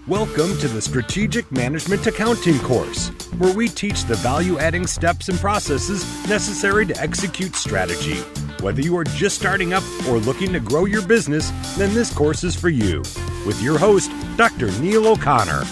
Welcome to the Strategic Management Accounting course, where we teach the value-adding steps and processes necessary to execute strategy. Whether you are just starting up or looking to grow your business, then this course is for you. With your host, Dr. Neil O'Connor.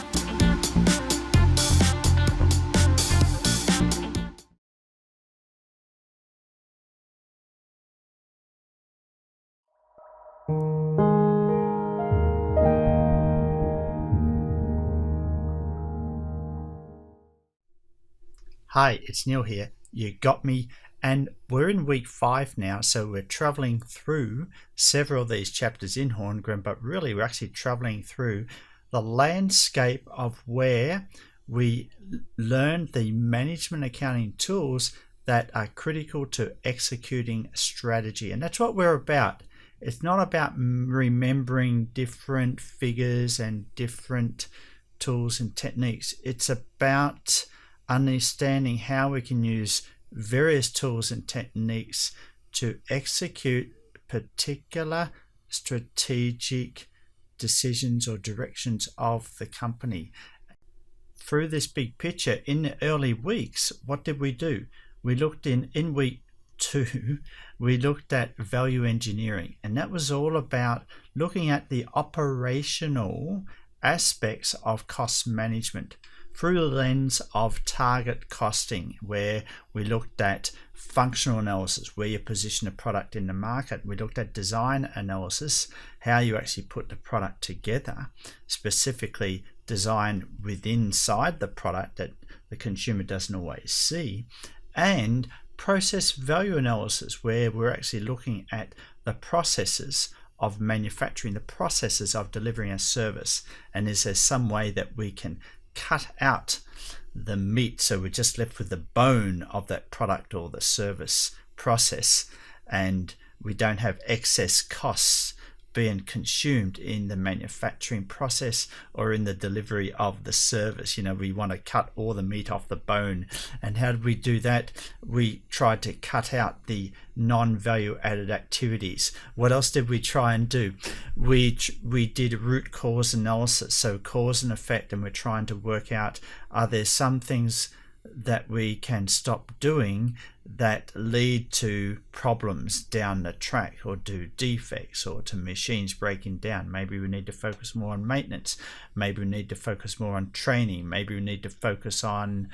Hi, it's Neil here. You got me. And we're in week 5 now, so we're traveling through several of these chapters in Horngren, but really we're actually traveling through the landscape of where we learn the management accounting tools that are critical to executing strategy. And that's what we're about. It's not about remembering different figures and different tools and techniques. It's about understanding how we can use various tools and techniques to execute particular strategic decisions or directions of the company. Through this big picture, in the early weeks, what did we do? We looked in week 2, we looked at value engineering, and that was all about looking at the operational aspects of cost management through the lens of target costing, where we looked at functional analysis, where you position a product in the market. We looked at design analysis, how you actually put the product together, specifically design within inside the product that the consumer doesn't always see, and process value analysis, where we're actually looking at the processes of manufacturing, the processes of delivering a service, and is there some way that we can cut out the meat so we're just left with the bone of that product or the service process, and we don't have excess costs being consumed in the manufacturing process or in the delivery of the service. We want to cut all the meat off the bone. And how did we do that? We tried to cut out the non-value added activities. What else did we try and do? We did root cause analysis, so cause and effect, and we're trying to work out, are there some things that we can stop doing that lead to problems down the track, or do defects, or to machines breaking down? Maybe we need to focus more on maintenance. Maybe we need to focus more on training. Maybe we need to focus on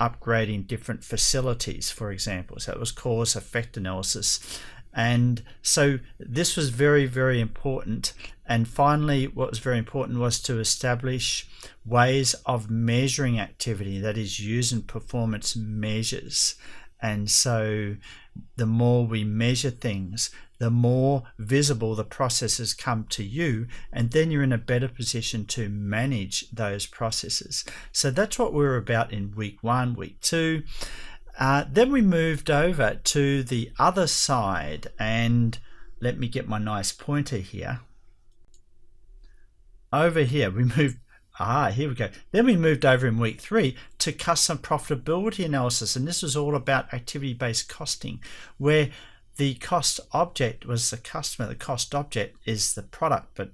upgrading different facilities, for example. So it was cause effect analysis. And so this was very, very important. And finally, what was very important was to establish ways of measuring activity, that is, using performance measures. And so the more we measure things, the more visible the processes come to you, and then you're in a better position to manage those processes. So that's what we were about in week 1, week 2. Then we moved over to the other side, and let me get my nice pointer here. Over here, we moved. Here we go. Then we moved over in week 3 to custom profitability analysis, and this was all about activity-based costing, where the cost object was the customer. The cost object is the product, but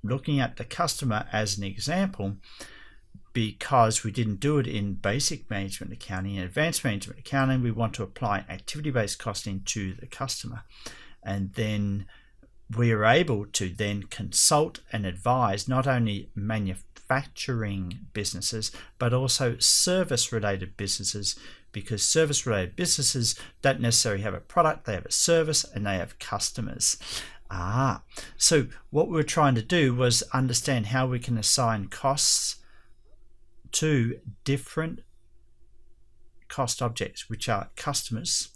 looking at the customer as an example, because we didn't do it in basic management accounting. In advanced management accounting, we want to apply activity-based costing to the customer, and then we are able to then consult and advise not only manufacturing businesses but also service-related businesses, because service-related businesses don't necessarily have a product, they have a service, and they have customers. So what we were trying to do was understand how we can assign costs to different cost objects, which are customers,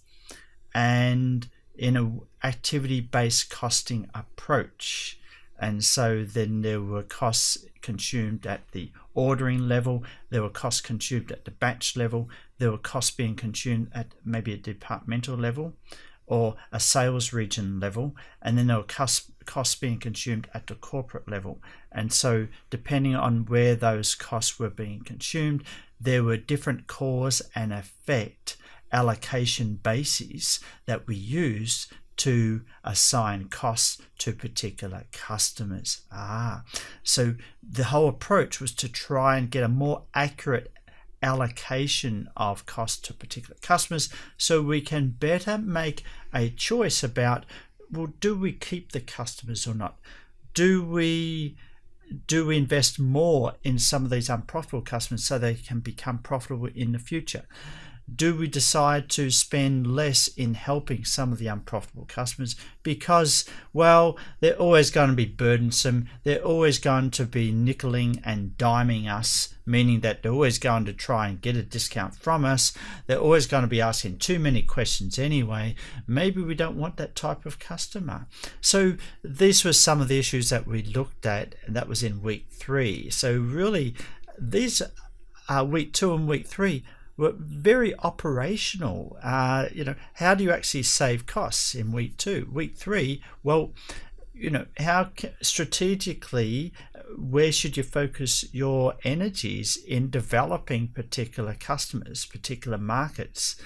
and in an activity-based costing approach. And so then there were costs consumed at the ordering level, there were costs consumed at the batch level, there were costs being consumed at maybe a departmental level or a sales region level, and then there were costs being consumed at the corporate level. And so depending on where those costs were being consumed, there were different cause and effect allocation bases that we used to assign costs to particular customers. So the whole approach was to try and get a more accurate allocation of cost to particular customers so we can better make a choice about, well, do we keep the customers or not? Do we invest more in some of these unprofitable customers so they can become profitable in the future? Do we decide to spend less in helping some of the unprofitable customers because, well, they're always going to be burdensome, they're always going to be nickeling and diming us, meaning that they're always going to try and get a discount from us, they're always going to be asking too many questions anyway, maybe we don't want that type of customer. So these were some of the issues that we looked at, and that was in week 3. So really, these week 2 and week 3 were very operational. How do you actually save costs in week 2? Week 3, well, strategically, where should you focus your energies in developing particular customers, particular markets?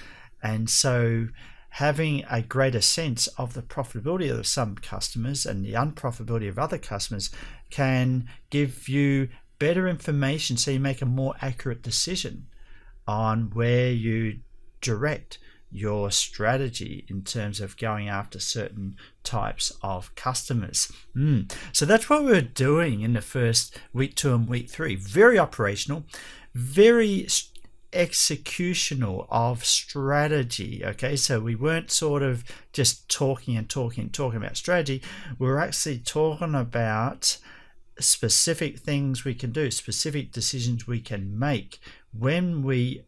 And so having a greater sense of the profitability of some customers and the unprofitability of other customers can give you better information so you make a more accurate decision on where you direct your strategy in terms of going after certain types of customers. So that's what we're doing in the first week 2 and week 3. Very operational, very executional of strategy. Okay, so we weren't sort of just talking about strategy. We're actually talking about specific things we can do, specific decisions we can make when we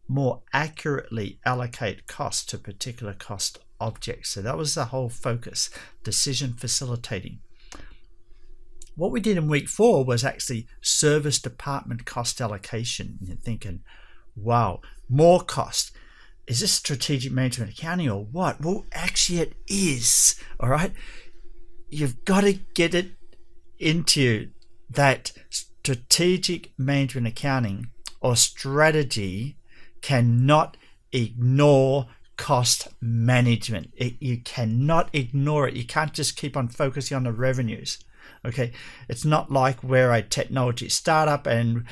more accurately allocate cost to particular cost objects. So that was the whole focus, decision facilitating. What we did in week 4 was actually service department cost allocation. And you're thinking, wow, more cost. Is this strategic management accounting or what? Well, actually it is, all right? You've got to get it into that strategic management accounting or strategy cannot ignore cost management. You cannot ignore it. You can't just keep on focusing on the revenues. Okay, it's not like we're a technology startup and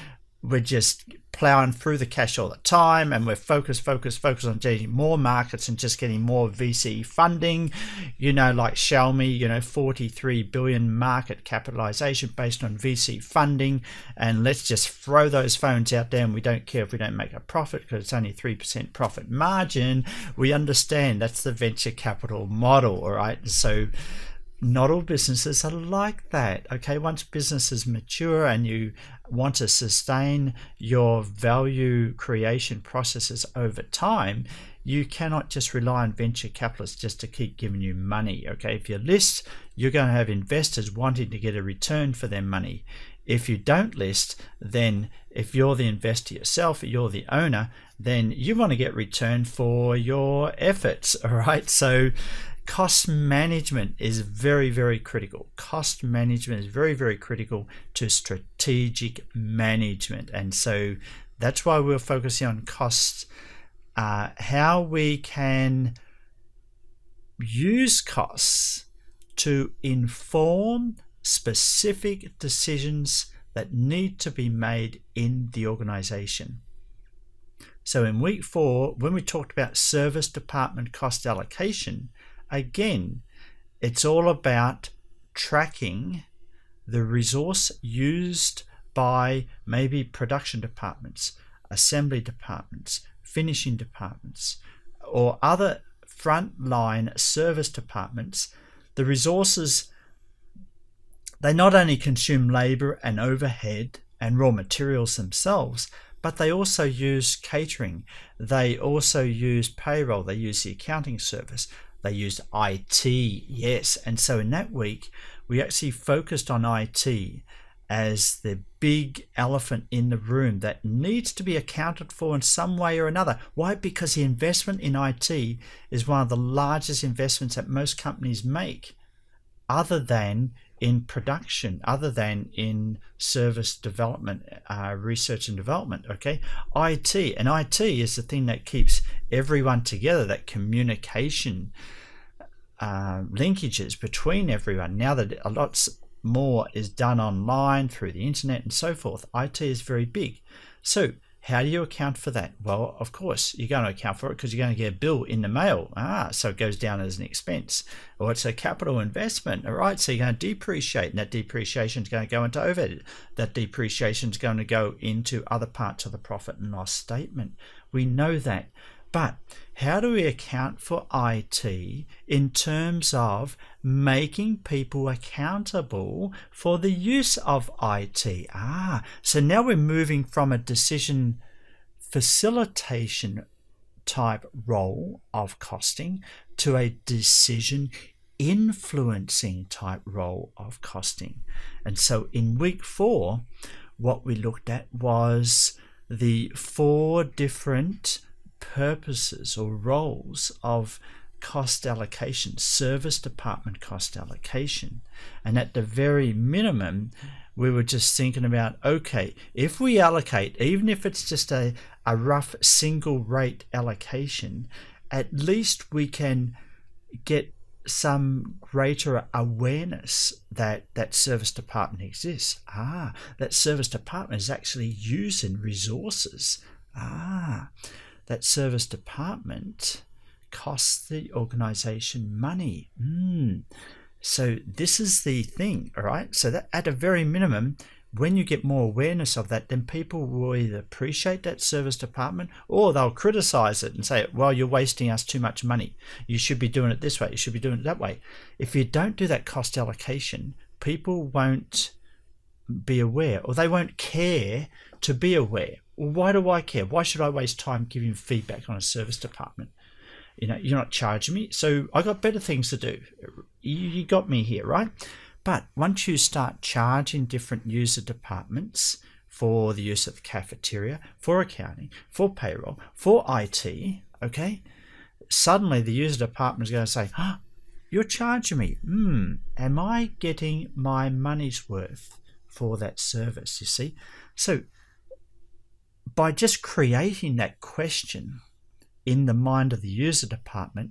we're just plowing through the cash all the time and we're focused on getting more markets and just getting more VC funding, like Xiaomi, 43 billion market capitalization based on VC funding, and let's just throw those phones out there and we don't care if we don't make a profit because it's only 3% profit margin. We understand that's the venture capital model, all right? So not all businesses are like that. Okay, once businesses mature and you want to sustain your value creation processes over time, you cannot just rely on venture capitalists just to keep giving you money. Okay, if you list, you're going to have investors wanting to get a return for their money. If you don't list, then if you're the investor yourself, you're the owner, then you want to get return for your efforts. All right, so cost management is very, very critical. Cost management is very, very critical to strategic management. And so that's why we're focusing on costs, how we can use costs to inform specific decisions that need to be made in the organization. So in week 4, when we talked about service department cost allocation, again, it's all about tracking the resource used by maybe production departments, assembly departments, finishing departments, or other frontline service departments. The resources, they not only consume labor and overhead and raw materials themselves, but they also use catering, they also use payroll, they use the accounting service, they used IT, yes. And so in that week, we actually focused on IT as the big elephant in the room that needs to be accounted for in some way or another. Why? Because the investment in IT is one of the largest investments that most companies make, other than in production, other than in service development, research and development. Okay, IT is the thing that keeps everyone together, that communication. linkages between everyone. Now that a lot more is done online through the internet and so forth, IT is very big. So how do you account for that? Well, of course, you're going to account for it because you're going to get a bill in the mail. So it goes down as an expense. Or it's a capital investment, all right? So you're going to depreciate, and that depreciation is going to go into overhead. That depreciation is going to go into other parts of the profit and loss statement. We know that. But how do we account for IT in terms of making people accountable for the use of IT? So now we're moving from a decision facilitation type role of costing to a decision influencing type role of costing. And so in week 4, what we looked at was the 4 different purposes or roles of cost allocation, service department cost allocation. And at the very minimum, we were just thinking about, okay, if we allocate, even if it's just a rough single rate allocation, at least we can get some greater awareness that that service department exists. That service department is actually using resources. That service department costs the organization money. So this is the thing, all right? So that at a very minimum, when you get more awareness of that, then people will either appreciate that service department or they'll criticize it and say, well, you're wasting us too much money. You should be doing it this way. You should be doing it that way. If you don't do that cost allocation, people won't be aware, or they won't care to be aware. Well, why do I care? Why should I waste time giving feedback on a service department? You're not charging me, so I got better things to do. You got me here, right? But once you start charging different user departments for the use of the cafeteria, for accounting, for payroll, for IT, okay, suddenly the user department is going to say, you're charging me. Am I getting my money's worth for that service, you see? So by just creating that question in the mind of the user department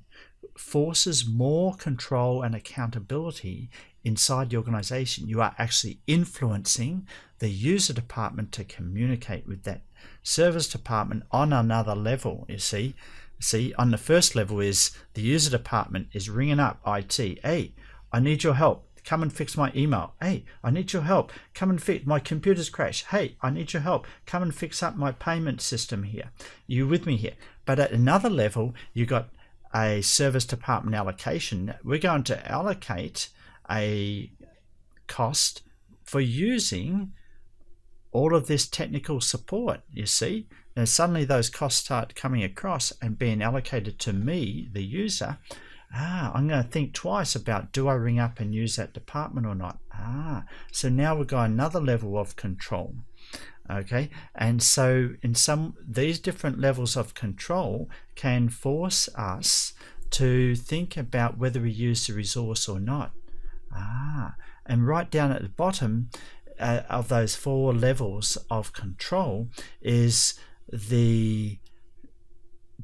forces more control and accountability inside the organization. You are actually influencing the user department to communicate with that service department on another level, you see. On the first level is the user department is ringing up IT. Hey, I need your help. Come and fix my email. Hey, I need your help. Come and fix my computer's crashed. Hey, I need your help. Come and fix up my payment system here. You with me here? But at another level, you got a service department allocation. We're going to allocate a cost for using all of this technical support, you see. And suddenly those costs start coming across and being allocated to me, the user. I'm going to think twice about, do I ring up and use that department or not? So now we've got another level of control. Okay, and so in these different levels of control can force us to think about whether we use the resource or not. And right down at the bottom of those 4 levels of control is the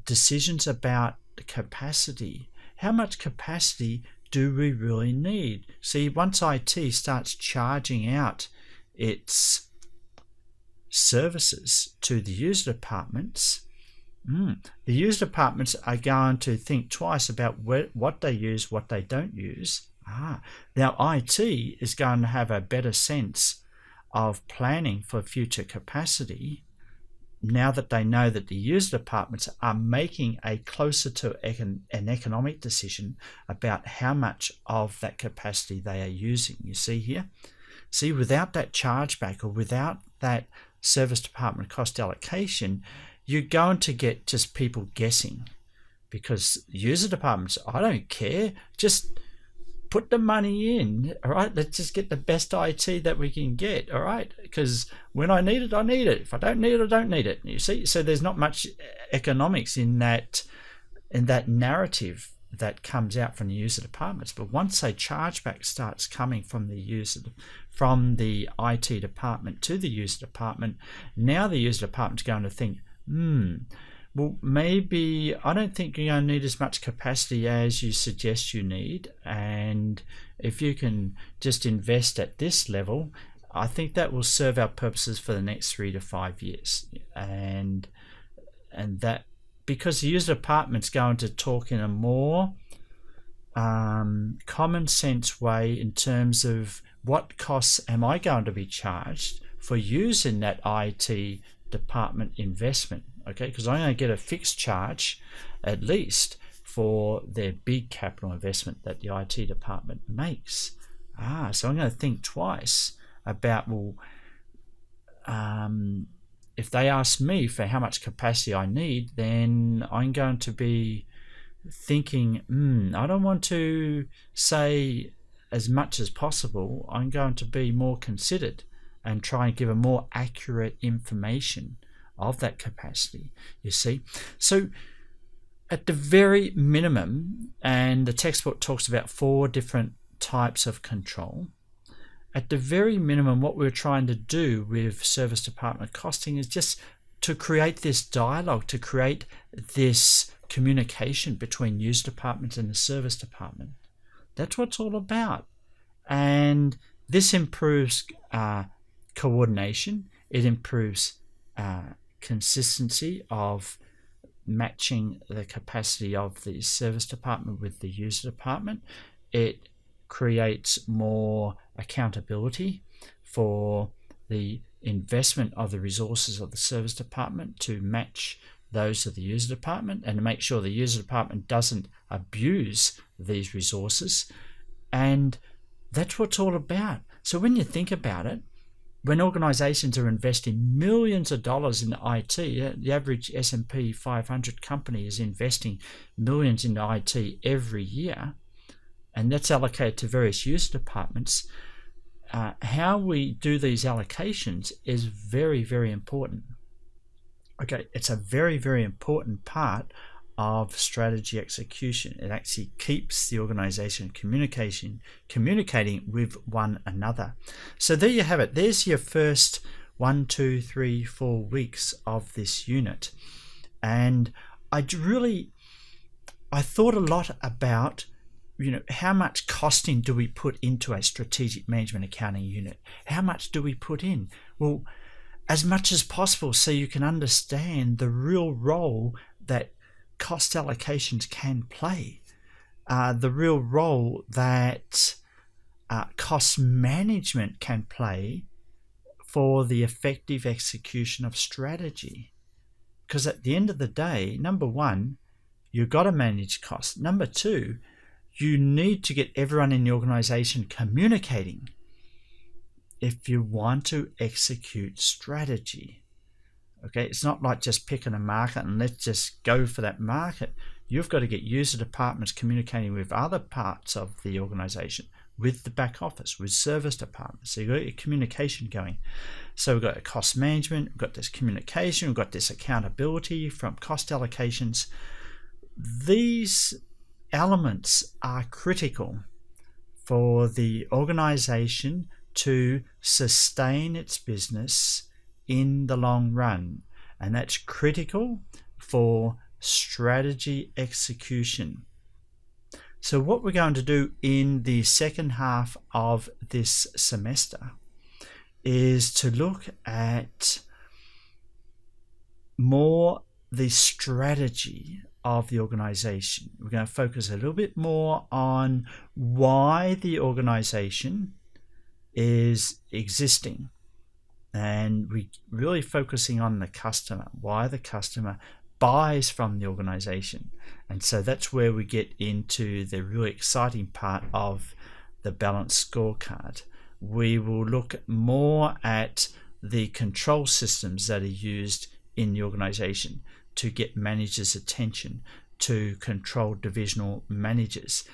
decisions about the capacity. How much capacity do we really need? See, once IT starts charging out its services to the user departments, the user departments are going to think twice about what they use, what they don't use. Now IT is going to have a better sense of planning for future capacity now that they know that the user departments are making a closer to an economic decision about how much of that capacity they are using. You see here? See, without that chargeback or without that service department cost allocation, you're going to get just people guessing, because user departments, I don't care, just put the money in, all right? Let's just get the best IT that we can get, all right? Because when I need it, I need it. If I don't need it, I don't need it. You see, so there's not much economics in that narrative that comes out from the user departments. But once a chargeback starts coming from the IT department to the user department, now the user department's going to think, Well, maybe I don't think you're going to need as much capacity as you suggest you need. And if you can just invest at this level, I think that will serve our purposes for the next 3 to 5 years. And that, because the user department's going to talk in a more common sense way in terms of what costs am I going to be charged for using that IT department investment. Okay, because I'm going to get a fixed charge at least for their big capital investment that the IT department makes. So I'm going to think twice about, well, if they ask me for how much capacity I need, then I'm going to be thinking, I don't want to say as much as possible. I'm going to be more considered and try and give a more accurate information of that capacity, you see. So at the very minimum, and the textbook talks about 4 different types of control, at the very minimum, what we're trying to do with service department costing is just to create this dialogue, to create this communication between user departments and the service department. That's what it's all about. And this improves coordination. It improves consistency of matching the capacity of the service department with the user department. It creates more accountability for the investment of the resources of the service department to match those of the user department, and to make sure the user department doesn't abuse these resources. And that's what it's all about. So when you think about it, when organizations are investing millions of dollars in IT, the average S&P 500 company is investing millions into IT every year, and that's allocated to various user departments. How we do these allocations is very, very important. Okay, it's a very, very important part of strategy execution. It actually keeps the organization communicating with one another. So there you have it. There's your first 1, 2, 3, 4 weeks of this unit. And I thought a lot about, how much costing do we put into a strategic management accounting unit? How much do we put in? Well, as much as possible, so you can understand the real role that cost allocations can play, the real role that cost management can play for the effective execution of strategy. Because at the end of the day, number one, you've got to manage costs. Number two, you need to get everyone in the organization communicating if you want to execute strategy. Okay, it's not like just picking a market and let's just go for that market. You've got to get user departments communicating with other parts of the organization, with the back office, with service departments. So you've got your communication going. So we've got cost management, we've got this communication, we've got this accountability from cost allocations. These elements are critical for the organization to sustain its business in the long run, and that's critical for strategy execution. So what we're going to do in the second half of this semester is to look at more the strategy of the organization. We're going to focus a little bit more on why the organization is existing, and we really focusing on the customer, why the customer buys from the organization. And so that's where we get into the really exciting part of the balanced scorecard. We will look more at the control systems that are used in the organization to get managers' attention, to control divisional managers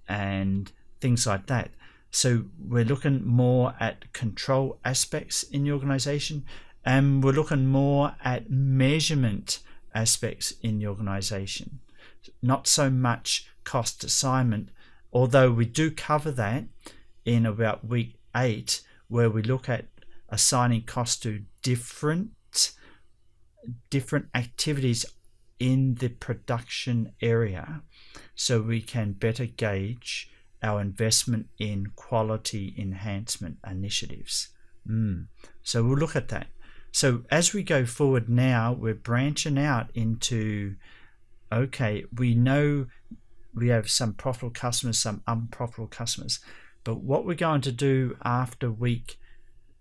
and things like that. So we're looking more at control aspects in the organization, and we're looking more at measurement aspects in the organization. Not so much cost assignment, although we do cover that in about week 8, where we look at assigning cost to different activities in the production area so we can better gauge our investment in quality enhancement initiatives. So we'll look at that. So as we go forward now, we're branching out into, okay, we know we have some profitable customers, some unprofitable customers, but what we're going to do after week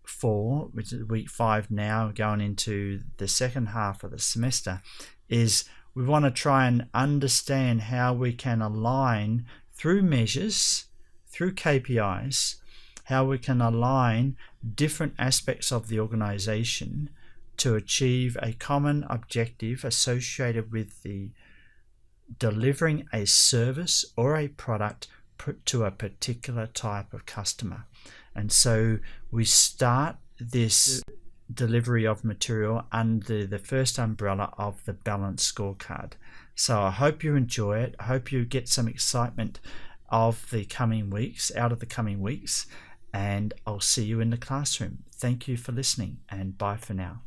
4, which is week 5 now, going into the second half of the semester, is we want to try and understand how we can align through measures, through KPIs, how we can align different aspects of the organization to achieve a common objective associated with the delivering a service or a product to a particular type of customer. And so we start this delivery of material under the first umbrella of the balanced scorecard. So I hope you enjoy it. I hope you get some excitement of the coming weeks, out of the coming weeks, and I'll see you in the classroom. Thank you for listening, and bye for now.